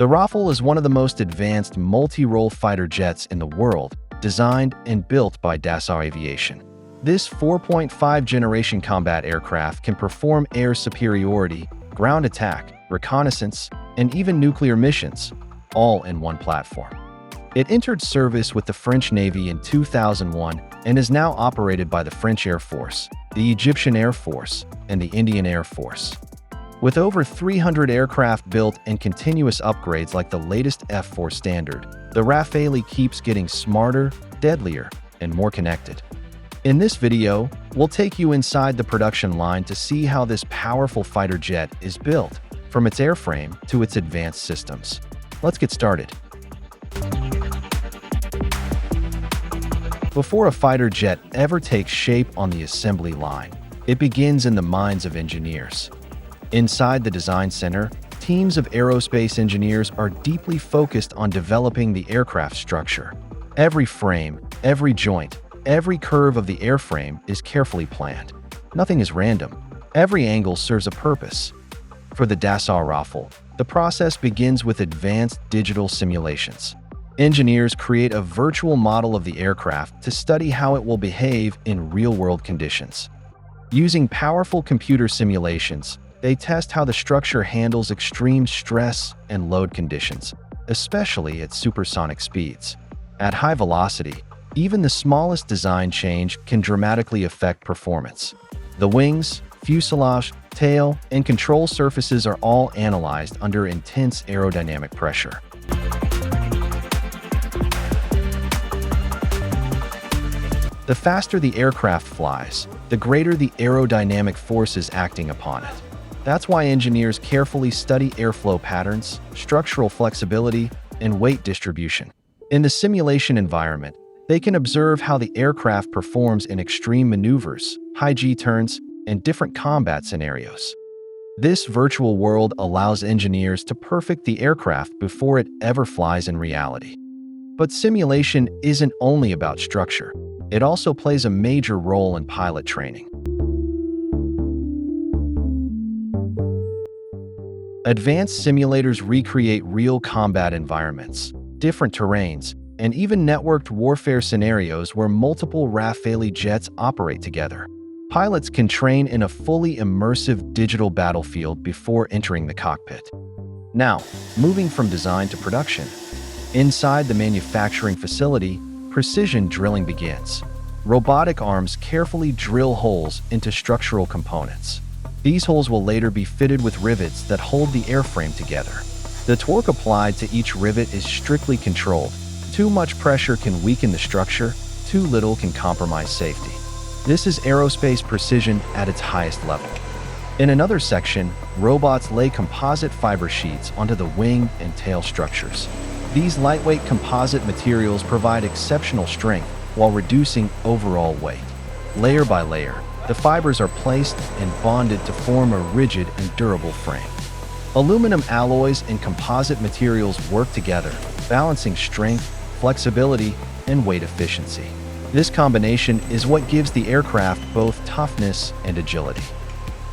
The Rafale is one of the most advanced multi-role fighter jets in the world, designed and built by Dassault Aviation. This 4.5 generation combat aircraft can perform air superiority, ground attack, reconnaissance, and even nuclear missions, all in one platform. It entered service with the French Navy in 2001 and is now operated by the French Air Force, the Egyptian Air Force, and the Indian Air Force. With over 300 aircraft built and continuous upgrades like the latest F4 standard, the Rafale keeps getting smarter, deadlier, and more connected. In this video, we'll take you inside the production line to see how this powerful fighter jet is built, from its airframe to its advanced systems. Let's get started. Before a fighter jet ever takes shape on the assembly line, it begins in the minds of engineers. Inside the design center, teams of aerospace engineers are deeply focused on developing the aircraft structure. Every frame, every joint, every curve of the airframe is carefully planned. Nothing is random. Every angle serves a purpose. For the Dassault Rafale, the process begins with advanced digital simulations. Engineers create a virtual model of the aircraft to study how it will behave in real-world conditions. Using powerful computer simulations, they test how the structure handles extreme stress and load conditions, especially at supersonic speeds. At high velocity, even the smallest design change can dramatically affect performance. The wings, fuselage, tail, and control surfaces are all analyzed under intense aerodynamic pressure. The faster the aircraft flies, the greater the aerodynamic forces acting upon it. That's why engineers carefully study airflow patterns, structural flexibility, and weight distribution. In the simulation environment, they can observe how the aircraft performs in extreme maneuvers, high G-turns, and different combat scenarios. This virtual world allows engineers to perfect the aircraft before it ever flies in reality. But simulation isn't only about structure. It also plays a major role in pilot training. Advanced simulators recreate real combat environments, different terrains, and even networked warfare scenarios where multiple Rafale jets operate together. Pilots can train in a fully immersive digital battlefield before entering the cockpit. Now, moving from design to production, inside the manufacturing facility, precision drilling begins. Robotic arms carefully drill holes into structural components. These holes will later be fitted with rivets that hold the airframe together. The torque applied to each rivet is strictly controlled. Too much pressure can weaken the structure, too little can compromise safety. This is aerospace precision at its highest level. In another section, robots lay composite fiber sheets onto the wing and tail structures. These lightweight composite materials provide exceptional strength while reducing overall weight. Layer by layer, the fibers are placed and bonded to form a rigid and durable frame. Aluminum alloys and composite materials work together, balancing strength, flexibility, and weight efficiency. This combination is what gives the aircraft both toughness and agility.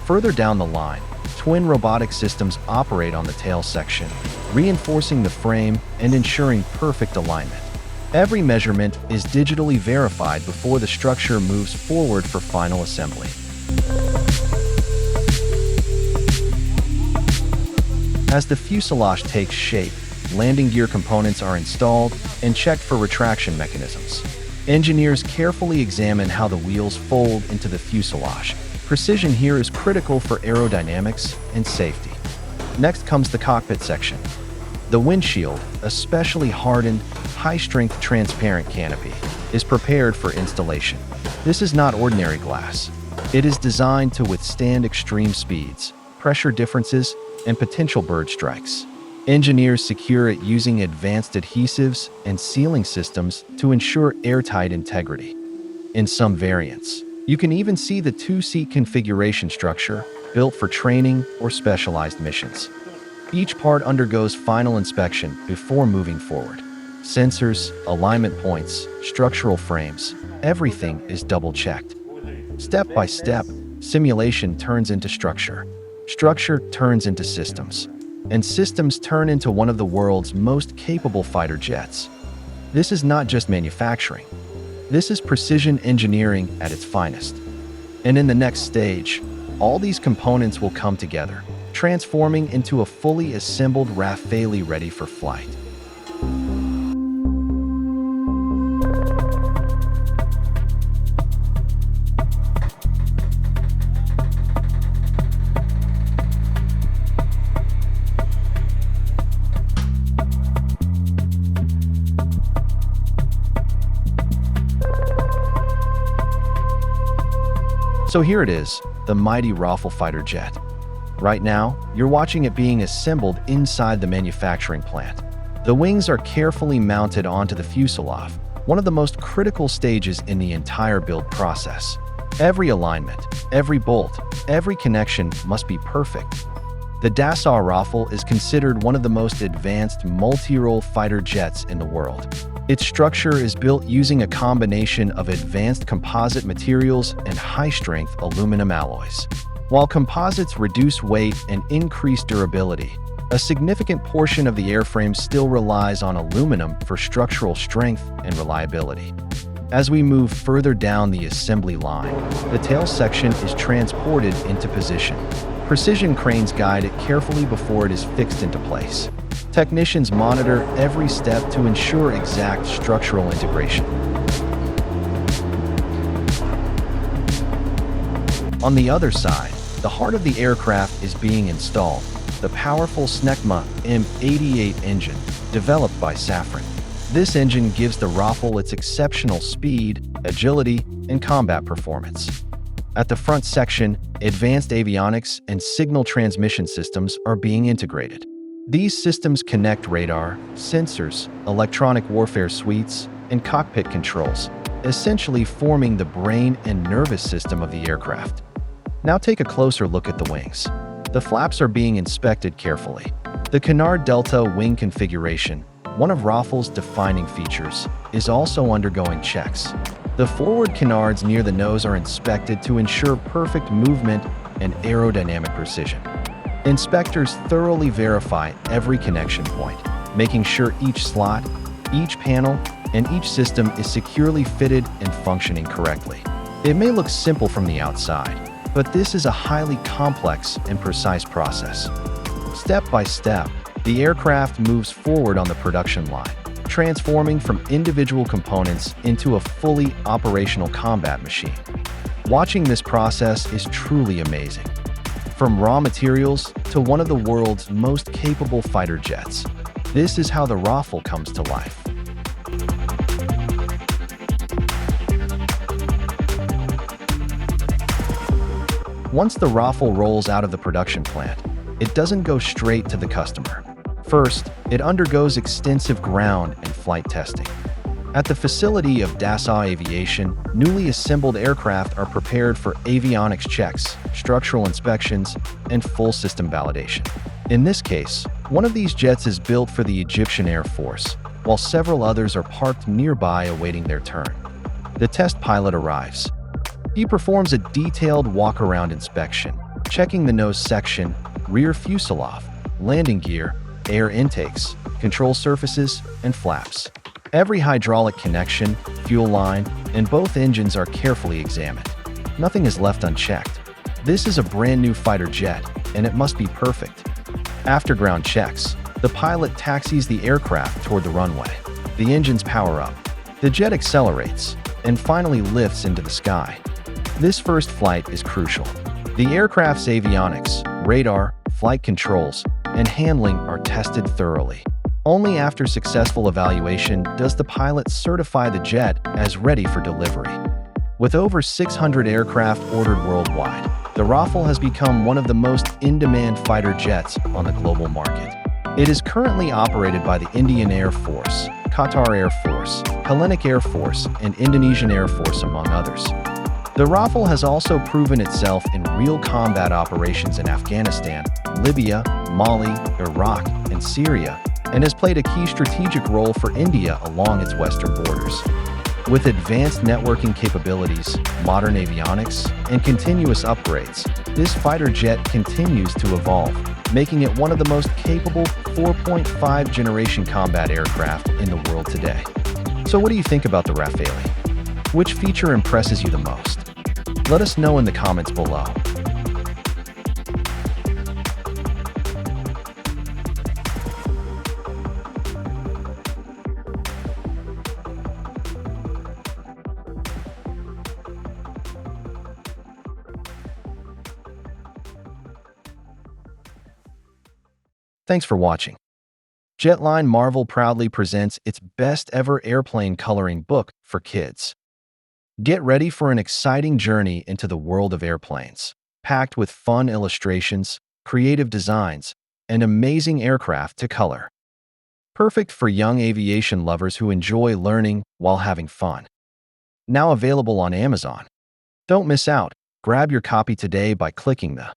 Further down the line, twin robotic systems operate on the tail section, reinforcing the frame and ensuring perfect alignment. Every measurement is digitally verified before the structure moves forward for final assembly. As the fuselage takes shape, landing gear components are installed and checked for retraction mechanisms. Engineers carefully examine how the wheels fold into the fuselage. Precision here is critical for aerodynamics and safety. Next comes the cockpit section. The windshield, a specially hardened, high-strength transparent canopy, is prepared for installation. This is not ordinary glass. It is designed to withstand extreme speeds, pressure differences, and potential bird strikes. Engineers secure it using advanced adhesives and sealing systems to ensure airtight integrity. In some variants, you can even see the two-seat configuration structure built for training or specialized missions. Each part undergoes final inspection before moving forward. Sensors, alignment points, structural frames, everything is double-checked. Step by step, simulation turns into structure. Structure turns into systems. and systems turn into one of the world's most capable fighter jets. This is not just manufacturing. This is precision engineering at its finest. And in the next stage, all these components will come together, transforming into a fully assembled Rafale ready for flight. So here it is, the mighty Rafale fighter jet. Right now, you're watching it being assembled inside the manufacturing plant. The wings are carefully mounted onto the fuselage, one of the most critical stages in the entire build process. Every alignment, every bolt, every connection must be perfect. The Dassault Rafale is considered one of the most advanced multi-role fighter jets in the world. Its structure is built using a combination of advanced composite materials and high-strength aluminum alloys. While composites reduce weight and increase durability, a significant portion of the airframe still relies on aluminum for structural strength and reliability. As we move further down the assembly line, the tail section is transported into position. Precision cranes guide it carefully before it is fixed into place. Technicians monitor every step to ensure exact structural integration. On the other side, the heart of the aircraft is being installed, the powerful Snecma M88 engine, developed by Safran. This engine gives the Rafale its exceptional speed, agility, and combat performance. At the front section, advanced avionics and signal transmission systems are being integrated. These systems connect radar, sensors, electronic warfare suites, and cockpit controls, essentially forming the brain and nervous system of the aircraft. Now take a closer look at the wings. The flaps are being inspected carefully. The canard delta wing configuration, one of Rafale's defining features, is also undergoing checks. The forward canards near the nose are inspected to ensure perfect movement and aerodynamic precision. Inspectors thoroughly verify every connection point, making sure each slot, each panel, and each system is securely fitted and functioning correctly. It may look simple from the outside, but this is a highly complex and precise process. Step by step, the aircraft moves forward on the production line, transforming from individual components into a fully operational combat machine. Watching this process is truly amazing. From raw materials to one of the world's most capable fighter jets, this is how the Rafale comes to life. Once the Rafale rolls out of the production plant, it doesn't go straight to the customer. First, it undergoes extensive ground and flight testing. At the facility of Dassault Aviation, newly assembled aircraft are prepared for avionics checks, structural inspections, and full system validation. In this case, one of these jets is built for the Egyptian Air Force, while several others are parked nearby awaiting their turn. The test pilot arrives. He performs a detailed walk-around inspection, checking the nose section, rear fuselage, landing gear, air intakes, control surfaces, and flaps. Every hydraulic connection, fuel line, and both engines are carefully examined. Nothing is left unchecked. This is a brand new fighter jet, and it must be perfect. After ground checks, the pilot taxis the aircraft toward the runway. The engines power up. The jet accelerates, and finally lifts into the sky. This first flight is crucial. The aircraft's avionics, radar, flight controls, and handling are tested thoroughly. Only after successful evaluation does the pilot certify the jet as ready for delivery. With over 600 aircraft ordered worldwide, the Rafale has become one of the most in-demand fighter jets on the global market. It is currently operated by the Indian Air Force, Qatar Air Force, Hellenic Air Force, and Indonesian Air Force, among others. The Rafale has also proven itself in real combat operations in Afghanistan, Libya, Mali, Iraq, and Syria, and has played a key strategic role for India along its western borders. With advanced networking capabilities, modern avionics, and continuous upgrades, this fighter jet continues to evolve, making it one of the most capable 4.5 generation combat aircraft in the world today. So what do you think about the Rafale? Which feature impresses you the most? Let us know in the comments below. Thanks for watching. Jetline Marvel proudly presents its best ever airplane coloring book for kids. Get ready for an exciting journey into the world of airplanes, packed with fun illustrations, creative designs, and amazing aircraft to color. Perfect for young aviation lovers who enjoy learning while having fun. Now available on Amazon. Don't miss out. Grab your copy today by clicking the